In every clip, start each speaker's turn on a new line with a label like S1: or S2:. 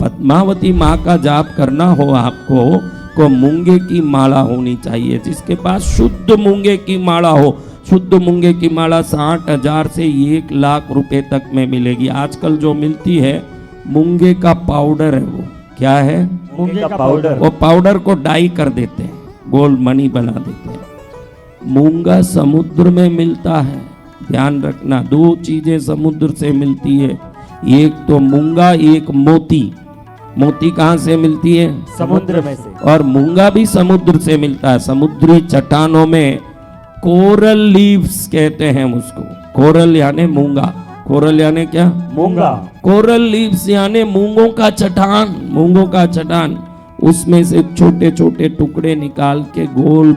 S1: पद्मावती माँ का जाप करना हो आपको को मूंगे की माला होनी चाहिए। जिसके पास शुद्ध मूंगे की माला हो, शुद्ध मूंगे की माला 60,000 से 1 लाख रुपए तक में मिलेगी। आजकल जो मिलती है मूंगे का पाउडर है, वो क्या है?
S2: मूंगे का पाउडर।
S1: वो पाउडर को डाई कर देते हैं, गोल्ड मनी बना देते हैं। मूंगा समुद्र में मिलता है, ध्यान रखना। 2 चीजें समुद्र से मिलती है, एक तो मूंगा, एक मोती। मोती कहाँ से मिलती है?
S2: समुद्र में से।
S1: और मूंगा भी समुद्र से मिलता है। समुद्री चट्टानों में कोरल लीव्स कहते हैं उसको। कोरल यानी मूंगा, कोरल यानी क्या?
S2: मूंगा।
S1: कोरल लीव्स यानी मूंगों का चट्टान, मूंगों का चट्टान। उसमें से छोटे छोटे टुकड़े निकाल के गोल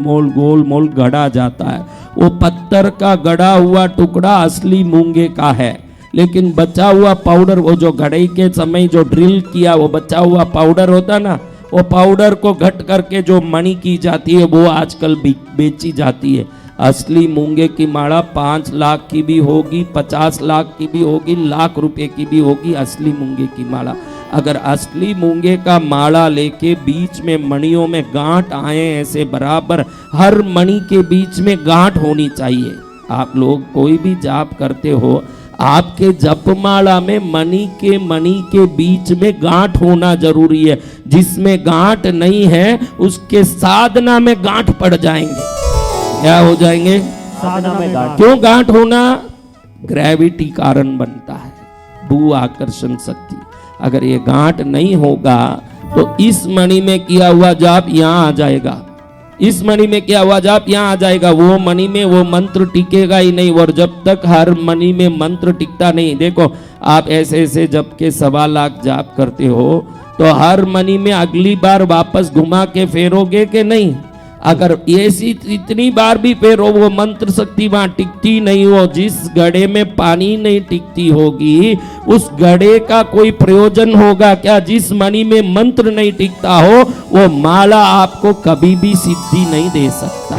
S1: मोल गढ़ा जाता है। वो पत्थर का गढ़ा हुआ टुकड़ा असली मूंगे का है, लेकिन बचा हुआ पाउडर, वो जो गढ़ाई के समय जो ड्रिल किया वो बचा हुआ पाउडर होता ना, वो पाउडर को घट करके जो मणि की जाती है वो आजकल बेची जाती है। असली मूंगे की माला 5 लाख की भी होगी, 50 लाख की भी होगी, लाख रुपए की भी होगी असली मूंगे की माला। अगर असली मूंगे का माला लेके बीच में मणियों में गांठ आए ऐसे बराबर, हर मणि के बीच में गांठ होनी चाहिए। आप लोग कोई भी जाप करते हो, आपके जपमाला में मणि के बीच में गांठ होना जरूरी है। जिसमें गांठ नहीं है उसके साधना में गांठ पड़ जाएंगे। क्या हो जाएंगे?
S2: साधना में गांठ।
S1: क्यों गांठ होना? ग्रेविटी कारण बनता है, भू आकर्षण शक्ति। अगर ये गांठ नहीं होगा तो इस मणि में किया हुआ जाप यहाँ आ जाएगा, इस मणि में किया हुआ जाप यहाँ आ जाएगा, वो मणि में वो मंत्र टिकेगा ही नहीं। और जब तक हर मणि में मंत्र टिकता नहीं, देखो आप ऐसे ऐसे जब के 1.25 लाख जाप करते हो तो हर मणि में अगली बार वापस घुमा के फेरोगे कि नहीं? अगर ऐसी इतनी बार भी फेरो वो मंत्र शक्ति वहां टिकती नहीं हो। जिस घड़े में पानी नहीं टिकती होगी उस घड़े का कोई प्रयोजन होगा क्या? जिस मणि में मंत्र नहीं टिकता हो वो माला आपको कभी भी सिद्धि नहीं दे सकता।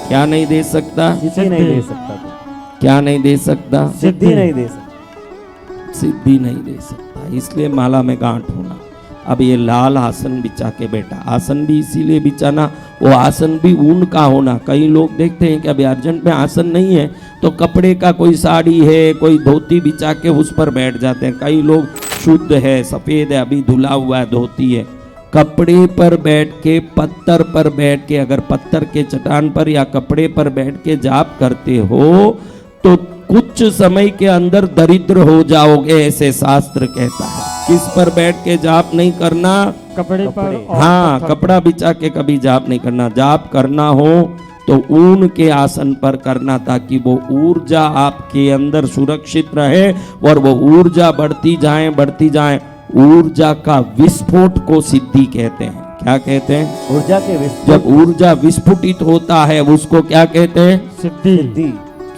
S1: क्या नहीं दे सकता?
S2: सिद्धि नहीं दे सकता।
S1: क्या नहीं दे सकता?
S2: सिद्धि नहीं दे सकता।
S1: सिद्धि नहीं दे सकता। इसलिए माला में गांठ होना। अब ये लाल आसन बिछा के बैठा, आसन भी इसीलिए बिछाना, वो आसन भी ऊन का होना। कई लोग देखते हैं कि अभी अर्जेंट में आसन नहीं है तो कपड़े का कोई साड़ी है, कोई धोती बिछा के उस पर बैठ जाते हैं। कई लोग शुद्ध है, सफेद है, अभी धुला हुआ है, धोती है। कपड़े पर बैठ के, पत्थर पर बैठ के, अगर पत्थर के चट्टान पर या कपड़े पर बैठ के जाप करते हो तो कुछ समय के अंदर दरिद्र हो जाओगे, ऐसे शास्त्र कहता है। किस पर बैठ के जाप नहीं करना?
S2: कपड़े पर।
S1: हाँ, कपड़ा बिछा के कभी जाप नहीं करना। जाप करना हो तो ऊन के आसन पर करना, ताकि वो ऊर्जा आपके अंदर सुरक्षित रहे और वो ऊर्जा बढ़ती जाए। ऊर्जा का विस्फोट को सिद्धि कहते हैं। क्या कहते हैं?
S2: ऊर्जा के विस्फोट।
S1: जब ऊर्जा विस्फुटित होता है उसको क्या कहते हैं?
S2: सिद्धि।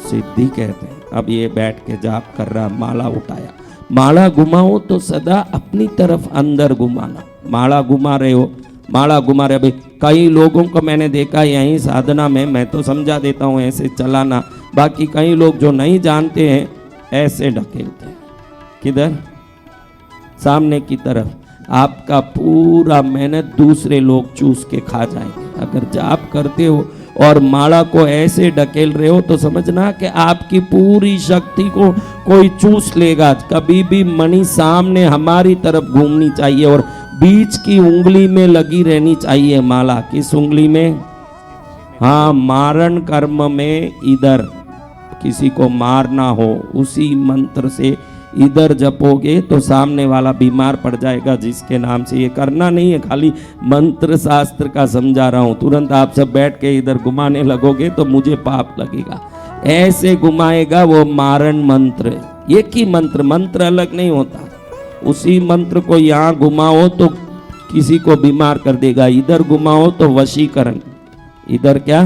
S1: सिद्धि कहते हैं। अब ये बैठ के जाप कर रहा, माला उठाया। माला घुमाओ तो सदा अपनी तरफ अंदर घुमाना। माला घुमा रहे हो, माला घुमा रहे। अभी कई लोगों को मैंने देखा यहीं साधना में, मैं तो समझा देता हूँ ऐसे चलाना, बाकी कई लोग जो नहीं जानते हैं ऐसे ढकेलते हैं। किधर? सामने की तरफ। आपका पूरा मेहनत दूसरे लोग चूस के खा जाएंगे। अगर जाप करते हो और माला को ऐसे ढकेल रहे हो तो समझना कि आपकी पूरी शक्ति को कोई चूस लेगा। कभी भी मणि सामने हमारी तरफ घूमनी चाहिए और बीच की उंगली में लगी रहनी चाहिए माला। किस उंगली में? हाँ, मारण कर्म में इधर किसी को मारना हो उसी मंत्र से इधर जपोगे तो सामने वाला बीमार पड़ जाएगा जिसके नाम से। ये करना नहीं है, खाली मंत्र शास्त्र का समझा रहा हूँ। तुरंत आप सब बैठ के इधर घुमाने लगोगे तो मुझे पाप लगेगा। ऐसे घुमाएगा वो मारण मंत्र। एक ही मंत्र अलग नहीं होता। उसी मंत्र को यहाँ घुमाओ तो किसी को बीमार कर देगा, इधर घुमाओ तो वशीकरण। इधर क्या?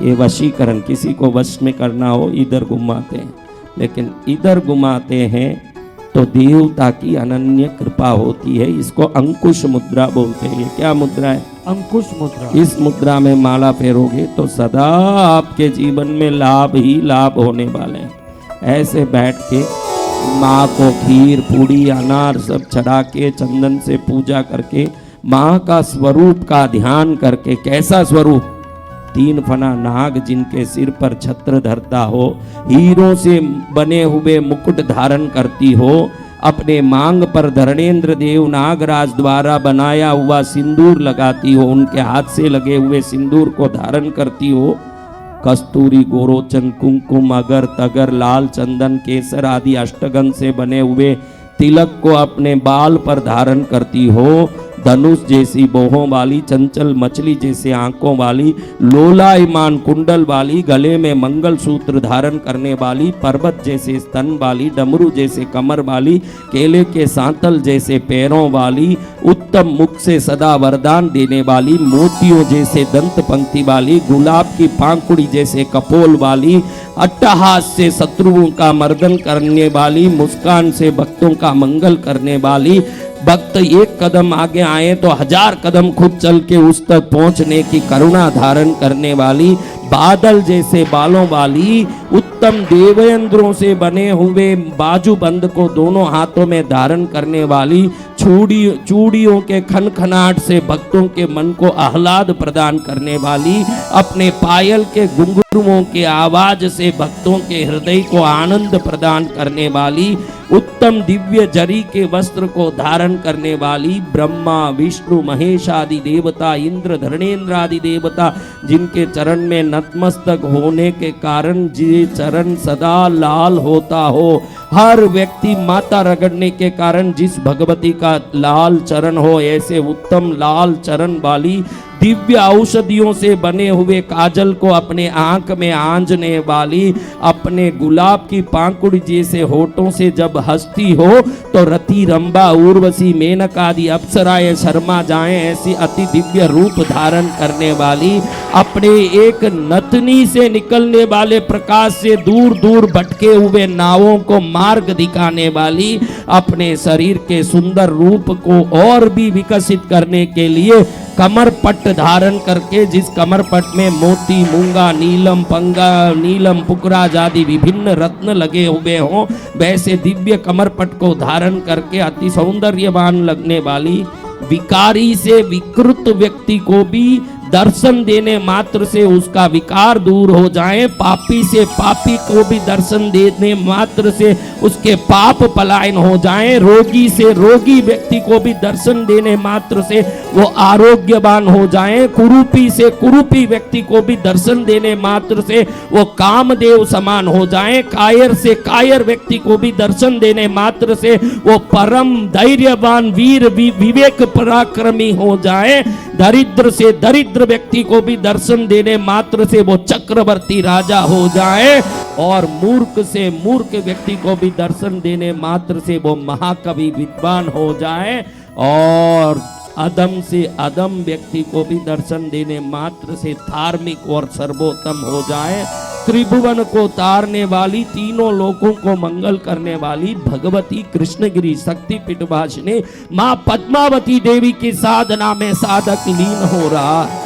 S1: ये वशीकरण। किसी को वश में करना हो इधर घुमाते हैं, लेकिन इधर घुमाते हैं तो देवता की अनन्य कृपा होती है। इसको अंकुश मुद्रा बोलते हैं। ये क्या मुद्रा है?
S2: अंकुश मुद्रा।
S1: इस मुद्रा में माला फेरोगे तो सदा आपके जीवन में लाभ ही लाभ होने वाले हैं। ऐसे बैठ के माँ को खीर पूड़ी अनार सब चढ़ा के चंदन से पूजा करके माँ का स्वरूप का ध्यान करके, कैसा स्वरूप, 3 फना नाग जिनके सिर पर छत्र धरता हो, हीरों से बने हुए मुकुट धारण करती हो, अपने मांग पर धरणेन्द्र देव नागराज द्वारा बनाया हुआ सिंदूर लगाती हो, उनके हाथ से लगे हुए सिंदूर को धारण करती हो, कस्तूरी गोरोचन कुमकुम अगर तगर लाल चंदन केसर आदि अष्टगंध से बने हुए तिलक को अपने बाल पर धारण करती हो, धनुष जैसी बोहों वाली, चंचल मछली जैसे आंखों वाली, लोलायमान कुंडल वाली, गले में मंगल सूत्र धारण करने वाली, पर्वत जैसे स्तन वाली, डमरू जैसे कमर वाली, केले के सांतल जैसे पैरों वाली, उत्तम मुख से सदा वरदान देने वाली, मोतियों जैसे दंत पंक्ति वाली, गुलाब की पांकुड़ी जैसे कपोल वाली, अट्टहास से शत्रुओं का मर्दन करने वाली, मुस्कान से भक्तों का मंगल करने वाली, भक्त एक कदम आगे आए तो 1000 कदम खुद चल के उस तक पहुंचने की करुणा धारण करने वाली, बादल जैसे बालों वाली, उत्तम देवेंद्रों से बने हुए बाजूबंद को दोनों हाथों में धारण करने वाली, चूड़ियों के खनखनाट से भक्तों के मन को आह्लाद प्रदान करने वाली, अपने पायल के घुंघरुओं के आवाज से भक्तों के हृदय को आनंद प्रदान करने वाली, उत्तम दिव्य जरी के वस्त्र को धारण करने वाली, ब्रह्मा विष्णु महेश आदि देवता, इंद्र धरणेन्द्र आदि देवता जिनके चरण में नतमस्तक होने के कारण जे चरण सदा लाल होता हो, हर व्यक्ति माता रगड़ने के कारण जिस भगवती का लाल चरण हो, ऐसे उत्तम लाल चरण वाली, दिव्य औषधियों से बने हुए काजल को अपने आंख में आंजने वाली, अपने गुलाब की पांकुड़ जैसे होठों से जब हंसती हो तो रति रंबा उर्वशी मेनक आदि अप्सराएं शर्मा जाएं, ऐसी अति दिव्य रूप धारण करने वाली, अपने एक नतनी से निकलने वाले प्रकाश से दूर दूर भटके हुए नावों को मार्ग दिखाने वाली, अपने शरीर के सुंदर रूप को और भी विकसित करने के लिए कमर पट्ट धारण करके, जिस कमर पट्ट में मोती मूंगा नीलम पंगा नीलम पुकराज आदि विभिन्न रत्न लगे हुए हों, वैसे दिव्य कमर पट्ट को धारण करके अति सौंदर्यवान लगने वाली, विकारी से विकृत व्यक्ति को भी दर्शन देने मात्र से उसका विकार दूर हो जाए, पापी से पापी को भी दर्शन देने मात्र से उसके पाप पलायन हो जाए, रोगी से रोगी व्यक्ति को भी दर्शन देने मात्र से वो आरोग्यवान हो जाए, कुरूपी से कुरूपी व्यक्ति को भी दर्शन देने मात्र से वो कामदेव समान हो जाए, कायर से कायर व्यक्ति को भी दर्शन देने मात्र से वो परम धैर्यवान वीर विवेक पराक्रमी हो जाए, दरिद्र से दरिद्र व्यक्ति को भी दर्शन देने मात्र से वो चक्रवर्ती राजा हो जाए, और मूर्ख से मूर्ख व्यक्ति को भी दर्शन देने मात्र से वो महाकवि विद्वान हो जाए, और अदम से अदम व्यक्ति को भी दर्शन देने मात्र से धार्मिक और सर्वोत्तम हो जाए। त्रिभुवन को तारने वाली, तीनों लोकों को मंगल करने वाली भगवती कृष्णगिरी शक्तिपीठ वासिनी मां पद्मावती देवी की साधना में साधक लीन हो रहा है।